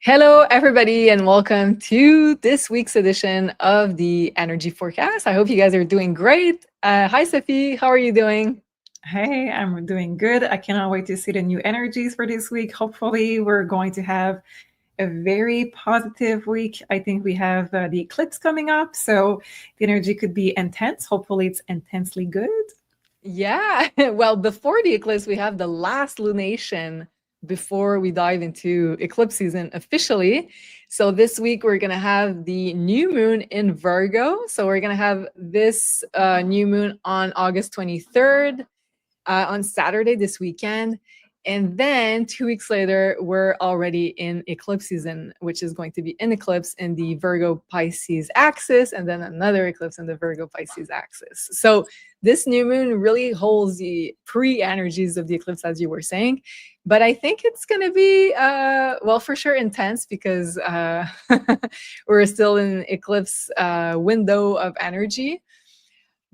Hello, everybody, and welcome to this week's edition of the Energy Forecast. I hope you guys are doing great. Hi, Sophie. How are you doing? Hey, I'm doing good. I cannot wait to see the new energies for this week. Hopefully, we're going to have a very positive week. I think we have the eclipse coming up, so the energy could be intense. Hopefully, it's intensely good. Yeah. Well, before the eclipse, we have the last lunation before we dive into eclipse season officially. So this week, we're going to have the new moon in Virgo. So we're going to have this new moon on August 23rd. On Saturday this weekend. And then 2 weeks later, we're already in eclipse season, which is going to be an eclipse in the Virgo Pisces axis, and then another eclipse in the Virgo Pisces axis. So this new moon really holds the pre-energies of the eclipse, as you were saying. But I think it's going to be, well, for sure intense because we're still in eclipse window of energy.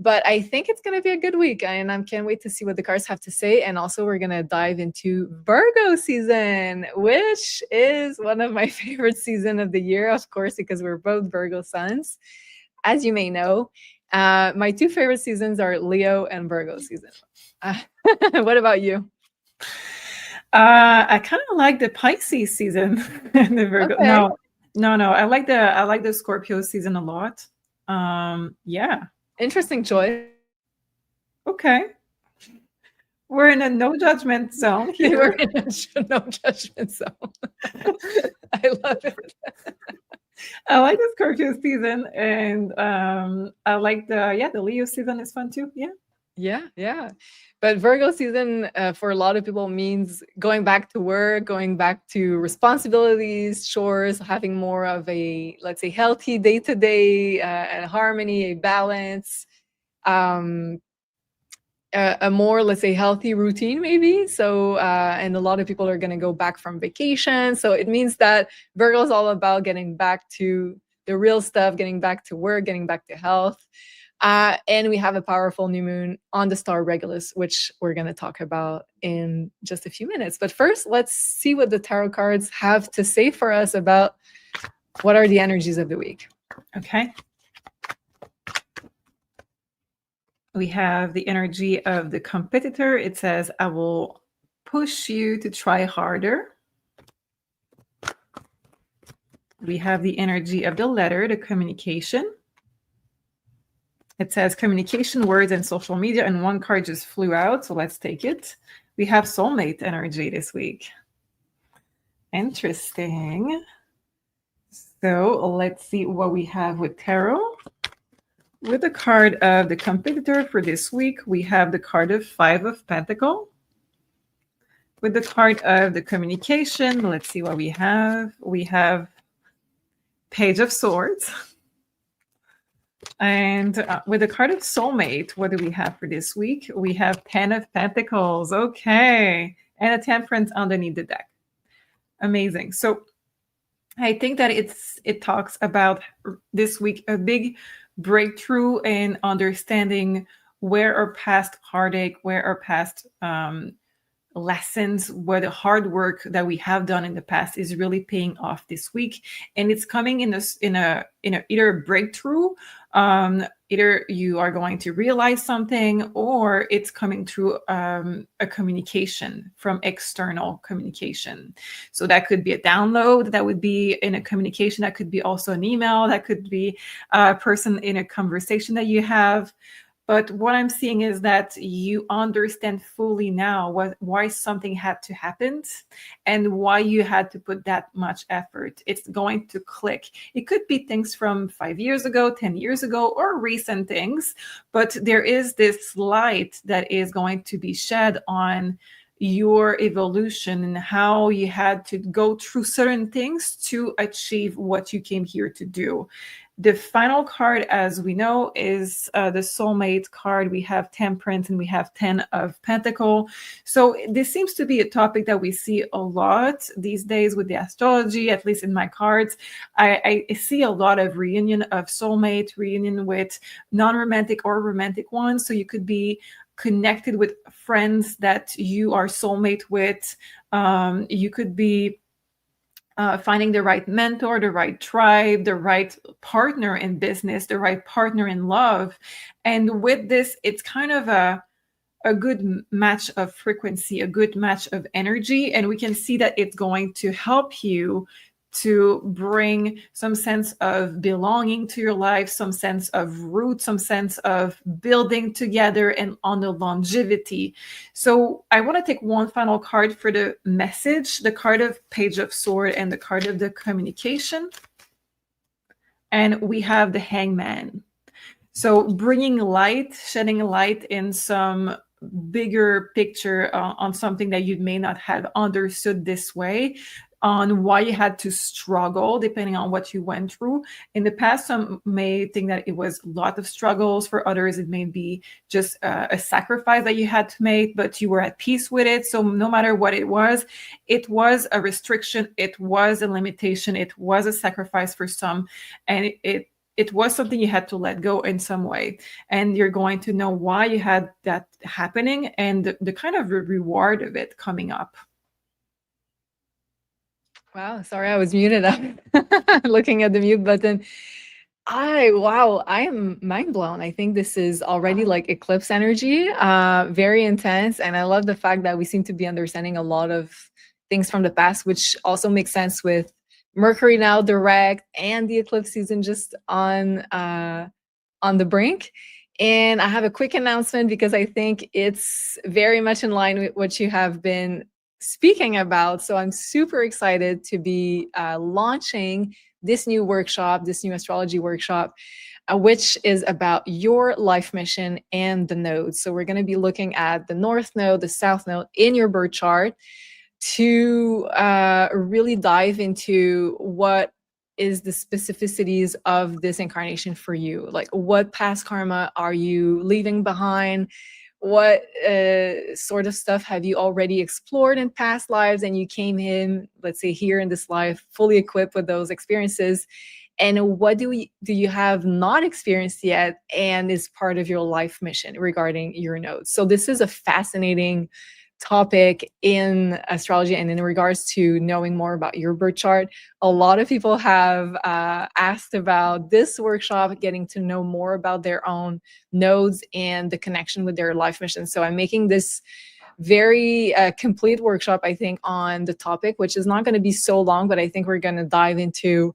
But I think it's going to be a good week, and I can't wait to see what the cards have to say. And also, we're going to dive into Virgo season, which is one of my favorite season of the year, of course, because we're both Virgo suns, as you may know. My two favorite seasons are Leo and Virgo season. What about you? I kind of like the Pisces season and the Virgo. Okay. No. I like the Scorpio season a lot. Yeah. Interesting choice. Okay. We're in a no judgment zone here. We're in a no judgment zone. I love it. I like the Scorpio season, and I like the Leo season is fun too. Yeah. But Virgo season for a lot of people means going back to work, going back to responsibilities, chores, having more of a, let's say, healthy day-to-day, a harmony, a balance, a more, let's say, healthy routine maybe. So and a lot of people are going to go back from vacation, so it means that Virgo is all about getting back to the real stuff, getting back to work, getting back to health. And we have a powerful new moon on the star Regulus, which we're going to talk about in just a few minutes. But first, let's see what the tarot cards have to say for us about what are the energies of the week. Okay. We have the energy of the competitor. It says, I will push you to try harder. We have the energy of the letter, the communication. It says communication, words, and social media, and one card just flew out, so let's take it. We have soulmate energy this week. Interesting. So let's see what we have with tarot. With the card of the competitor for this week, we have the card of 5 of Pentacles. With the card of the communication, let's see what we have. We have Page of Swords. And with the card of soulmate, what do we have for this week? We have 10 of Pentacles. Okay. And a Temperance underneath the deck. Amazing. So I think that it talks about this week a big breakthrough in understanding where our past heartache, where our past lessons, where the hard work that we have done in the past is really paying off this week, and it's coming in either a breakthrough, either you are going to realize something, or it's coming through a communication from external communication. So that could be a download, that would be in a communication, that could be also an email, that could be a person in a conversation that you have. But what I'm seeing is that you understand fully now why something had to happen and why you had to put that much effort. It's going to click. It could be things from 5 years ago, 10 years ago, or recent things, but there is this light that is going to be shed on your evolution and how you had to go through certain things to achieve what you came here to do. The final card, as we know, is the soulmate card. We have Temperance and we have 10 of Pentacles. So this seems to be a topic that we see a lot these days with the astrology, at least in my cards. I see a lot of reunion of soulmate, reunion with non-romantic or romantic ones. So you could be connected with friends that you are soulmate with. You could be finding the right mentor, the right tribe, the right partner in business, the right partner in love. And with this, it's kind of a good match of frequency, a good match of energy. And we can see that it's going to help you to bring some sense of belonging to your life, some sense of root, some sense of building together and on the longevity. So I want to take one final card for the message, the card of Page of Sword and the card of the communication. And we have the Hangman. So bringing light, shedding light in some bigger picture on something that you may not have understood this way, on why you had to struggle depending on what you went through. In the past, some may think that it was a lot of struggles. For others, it may be just a sacrifice that you had to make, but you were at peace with it. So no matter what it was a restriction, it was a limitation, it was a sacrifice for some, and it was something you had to let go in some way. And you're going to know why you had that happening and the kind of reward of it coming up. Wow, sorry, I was muted up looking at the mute button. Wow, I am mind blown. I think this is already like eclipse energy, very intense. And I love the fact that we seem to be understanding a lot of things from the past, which also makes sense with Mercury now direct and the eclipse season just on the brink. And I have a quick announcement because I think it's very much in line with what you have been speaking about. So I'm super excited to be launching this new workshop, this new astrology workshop, which is about your life mission and the nodes. So we're going to be looking at the North Node, the South Node in your birth chart to really dive into what is the specificities of this incarnation for you. Like, what past karma are you leaving behind? What sort of stuff have you already explored in past lives and you came in, let's say, here in this life fully equipped with those experiences? And what do you have not experienced yet and is part of your life mission regarding your nodes? So this is a fascinating topic in astrology and in regards to knowing more about your birth chart. A lot of people have asked about this workshop, getting to know more about their own nodes and the connection with their life mission. So I'm making this very complete workshop, I think, on the topic, which is not going to be so long, but I think we're going to dive into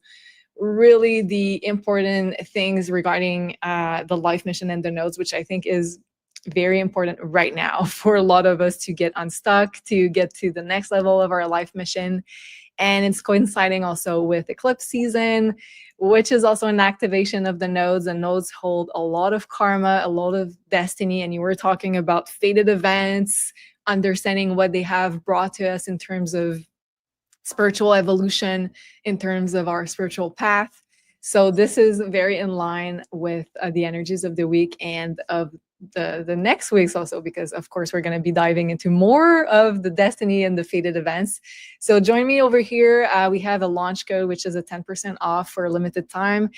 really the important things regarding the life mission and the nodes, which I think is very important right now for a lot of us to get unstuck, to get to the next level of our life mission. And it's coinciding also with eclipse season, which is also an activation of the nodes. And nodes hold a lot of karma, a lot of destiny. And you were talking about fated events, understanding what they have brought to us in terms of spiritual evolution, in terms of our spiritual path. So this is very in line with the energies of the week and of the next weeks also, because of course we're going to be diving into more of the destiny and the fated events. So join me over here. We have a launch code, which is a 10% off for a limited time.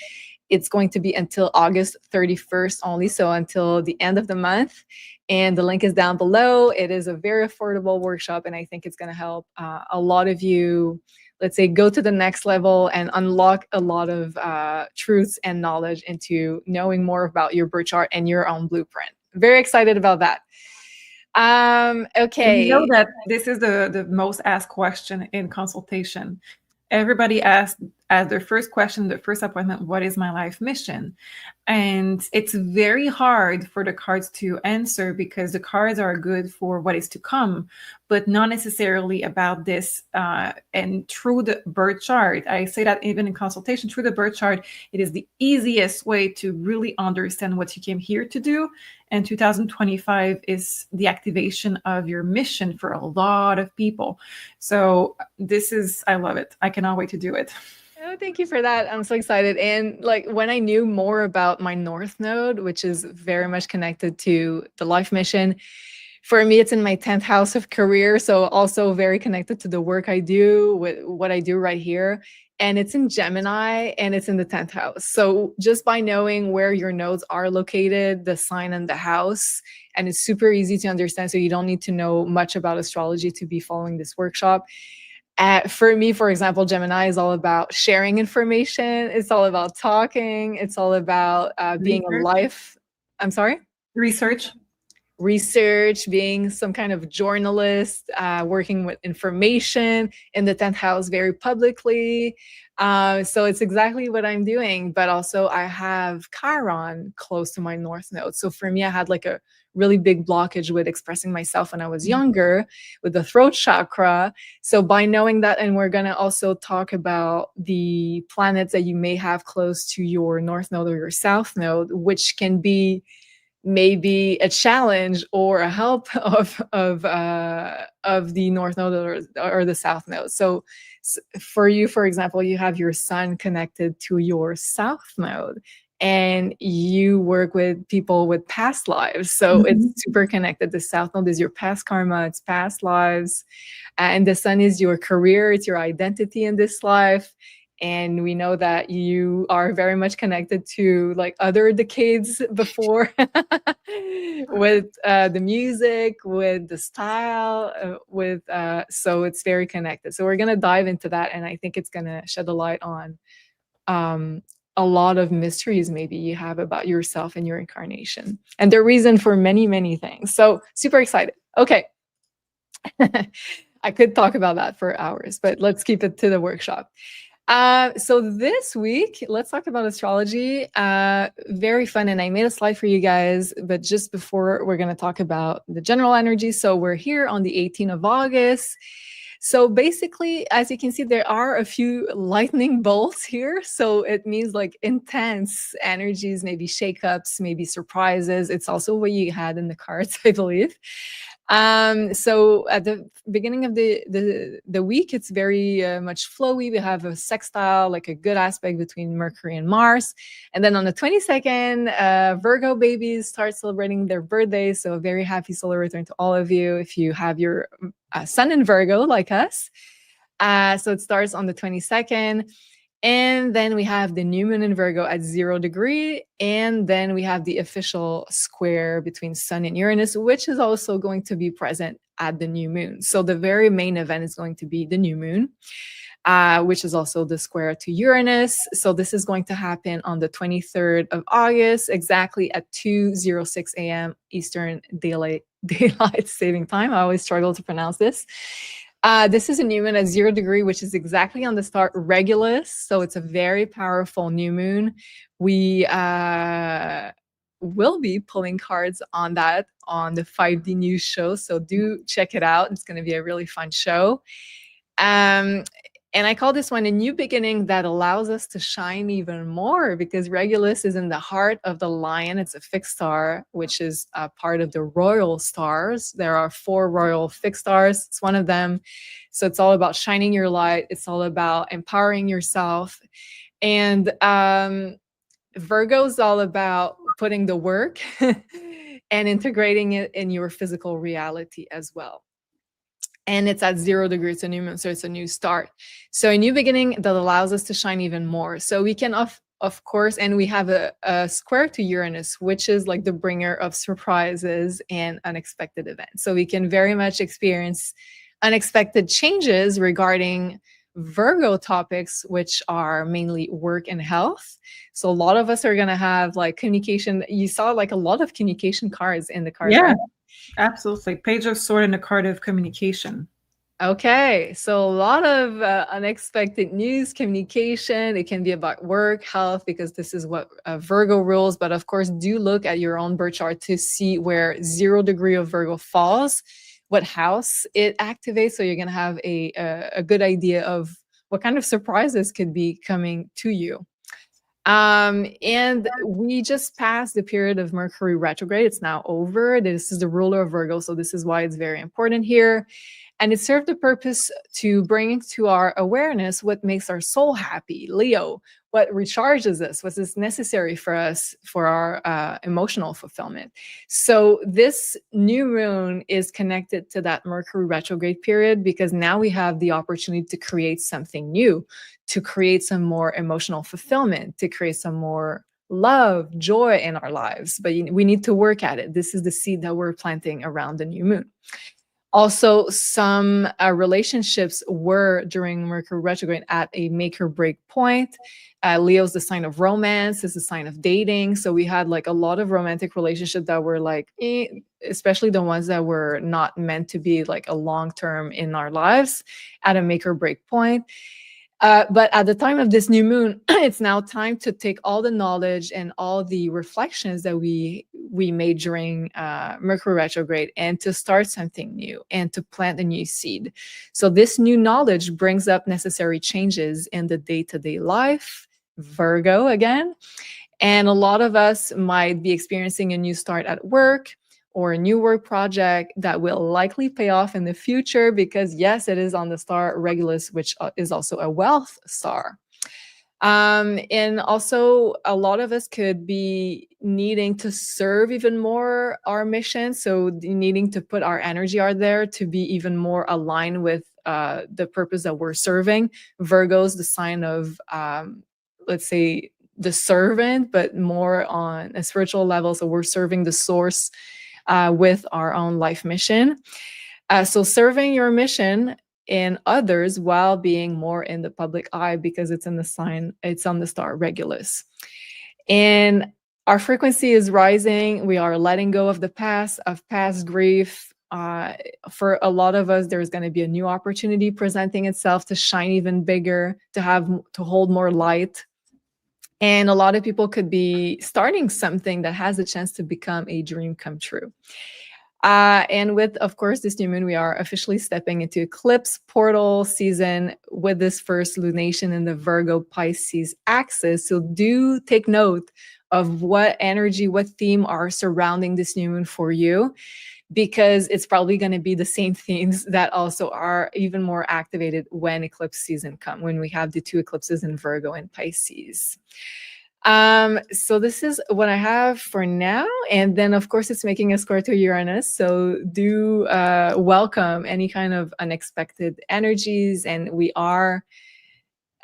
It's going to be until August 31st only, so until the end of the month. And the link is down below. It is a very affordable workshop, and I think it's going to help a lot of you, let's say, go to the next level and unlock a lot of truths and knowledge into knowing more about your birth chart and your own blueprint. Very excited about that. Okay. And you know that this is the most asked question in consultation. Everybody asks as their first question, their first appointment, what is my life mission? And it's very hard for the cards to answer because the cards are good for what is to come, but not necessarily about this. And through the birth chart, I say that even in consultation, through the birth chart, it is the easiest way to really understand what you came here to do. And 2025 is the activation of your mission for a lot of people. So I love it. I cannot wait to do it. Oh, thank you for that. I'm so excited. And like when I knew more about my North Node, which is very much connected to the life mission, for me, it's in my 10th house of career. So also very connected to the work I do, with what I do right here. And it's in Gemini and it's in the 10th house. So just by knowing where your nodes are located, the sign and the house, and it's super easy to understand. So you don't need to know much about astrology to be following this workshop. For me, for example, Gemini is all about sharing information. It's all about talking. It's all about being a life. I'm sorry? Research. Research, being some kind of journalist, working with information in the 10th house very publicly. So it's exactly what I'm doing. But also I have Chiron close to my North Node. So for me, I had like a really big blockage with expressing myself when I was younger with the throat chakra. So by knowing that, and we're going to also talk about the planets that you may have close to your North Node or your South Node, which can be maybe a challenge or a help of the North Node or the South Node. So for you, for example, you have your Sun connected to your South Node, and you work with people with past lives. So it's super connected. The South Node is your past karma, it's past lives, and the Sun is your career, it's your identity in this life. And we know that you are very much connected to like other decades before with the music, with the style, so it's very connected. So we're going to dive into that. And I think it's going to shed a light on a lot of mysteries maybe you have about yourself and your incarnation and the reason for many, many things. So super excited. Okay. I could talk about that for hours, but let's keep it to the workshop. So this week, let's talk about astrology. Very fun. And I made a slide for you guys, but just before we're going to talk about the general energy. So we're here on the 18th of August. So basically, as you can see, there are a few lightning bolts here. So it means like intense energies, maybe shakeups, maybe surprises. It's also what you had in the cards, I believe. So at the beginning of the week, it's very much flowy. We have a sextile, like a good aspect between Mercury and Mars. And then on the 22nd, Virgo babies start celebrating their birthdays. So a very happy solar return to all of you if you have your Sun in Virgo like us. So it starts on the 22nd. And then we have the new moon in Virgo at 0 degree. And then we have the official square between Sun and Uranus, which is also going to be present at the new moon. So the very main event is going to be the new moon, which is also the square to Uranus. So this is going to happen on the 23rd of August, exactly at 2:06 a.m. Eastern Daylight Saving Time. I always struggle to pronounce this. This is a new moon at 0 degree, which is exactly on the star Regulus. So it's a very powerful new moon. We will be pulling cards on that on the 5D News show. So do check it out. It's going to be a really fun show. And I call this one a new beginning that allows us to shine even more, because Regulus is in the heart of the lion. It's a fixed star, which is a part of the royal stars. There are 4 royal fixed stars. It's one of them. So it's all about shining your light. It's all about empowering yourself. And Virgo is all about putting the work and integrating it in your physical reality as well. And it's at 0 degrees, it's a new moon, so it's a new start. So a new beginning that allows us to shine even more. So we can, of course, and we have a square to Uranus, which is like the bringer of surprises and unexpected events. So we can very much experience unexpected changes regarding Virgo topics, which are mainly work and health. So a lot of us are going to have like communication. You saw like a lot of communication cards in the card. Yeah. Absolutely. Page of Sword and a card of communication. Okay, so a lot of unexpected news, communication. It can be about work, health, because this is what Virgo rules. But of course, do look at your own birth chart to see where 0 degree of Virgo falls, what house it activates. So you're going to have a good idea of what kind of surprises could be coming to you. And we just passed the period of Mercury retrograde. It's now over. This is the ruler of Virgo, so this is why it's very important here. And it served the purpose to bring to our awareness what makes our soul happy, Leo, what recharges us, what is necessary for us for our emotional fulfillment. So this new moon is connected to that Mercury retrograde period, because now we have the opportunity to create something new, to create some more emotional fulfillment, to create some more love, joy in our lives. But we need to work at it. This is the seed that we're planting around the new moon. Also, some relationships were during Mercury retrograde at a make or break point. Leo's the sign of romance, is the sign of dating. So we had like a lot of romantic relationships that were like, especially the ones that were not meant to be like a long term in our lives at a make or break point. But at the time of this new moon, it's now time to take all the knowledge and all the reflections that we made during Mercury retrograde and to start something new and to plant a new seed. So this new knowledge brings up necessary changes in the day-to-day life, Virgo again. And a lot of us might be experiencing a new start at work or a new work project that will likely pay off in the future because, yes, it is on the star Regulus, which is also a wealth star. And also, a lot of us could be needing to serve even more our mission. So needing to put our energy out there to be even more aligned with the purpose that we're serving. Virgo's the sign of, let's say, the servant, but more on a spiritual level. So we're serving the source with our own life mission. So serving your mission in others while being more in the public eye because it's in the sign, it's on the star Regulus. And our frequency is rising. We are letting go of the past, of past grief. For a lot of us, there's going to be a new opportunity presenting itself to shine even bigger, to hold more light. And a lot of people could be starting something that has a chance to become a dream come true. And with, of course, this new moon, we are officially stepping into eclipse portal season with this first lunation in the Virgo Pisces axis. So do take note of what energy, what theme are surrounding this new moon for you, because it's probably going to be the same themes that also are even more activated when eclipse season comes, when we have the two eclipses in Virgo and Pisces. So this is what I have for now. And then, of course, it's making a square to Uranus. So do welcome any kind of unexpected energies. And we are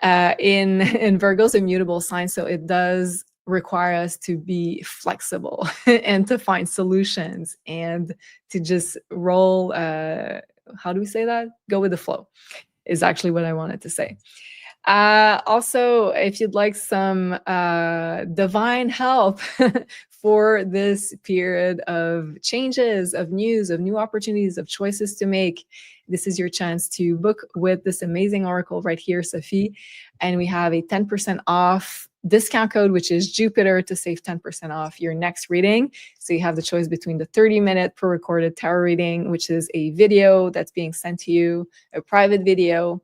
in Virgo's immutable sign. So it does require us to be flexible and to find solutions and to just roll. How do we say that? Go with the flow is actually what I wanted to say. Also, if you'd like some divine help for this period of changes, of news, of new opportunities, of choices to make, this is your chance to book with this amazing oracle right here, Sophie. And we have a 10% off discount code, which is Jupiter, to save 10% off your next reading. So you have the choice between the 30-minute pre-recorded tarot reading, which is a video that's being sent to you, a private video.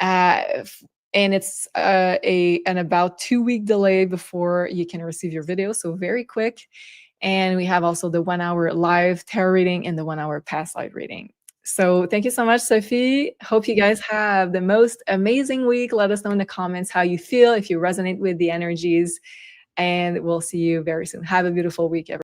And it's an about 2-week delay before you can receive your video. So very quick. And we have also the 1-hour live tarot reading and the 1-hour past live reading. So thank you so much, Sophie. Hope you guys have the most amazing week. Let us know in the comments how you feel, if you resonate with the energies. And we'll see you very soon. Have a beautiful week, everyone.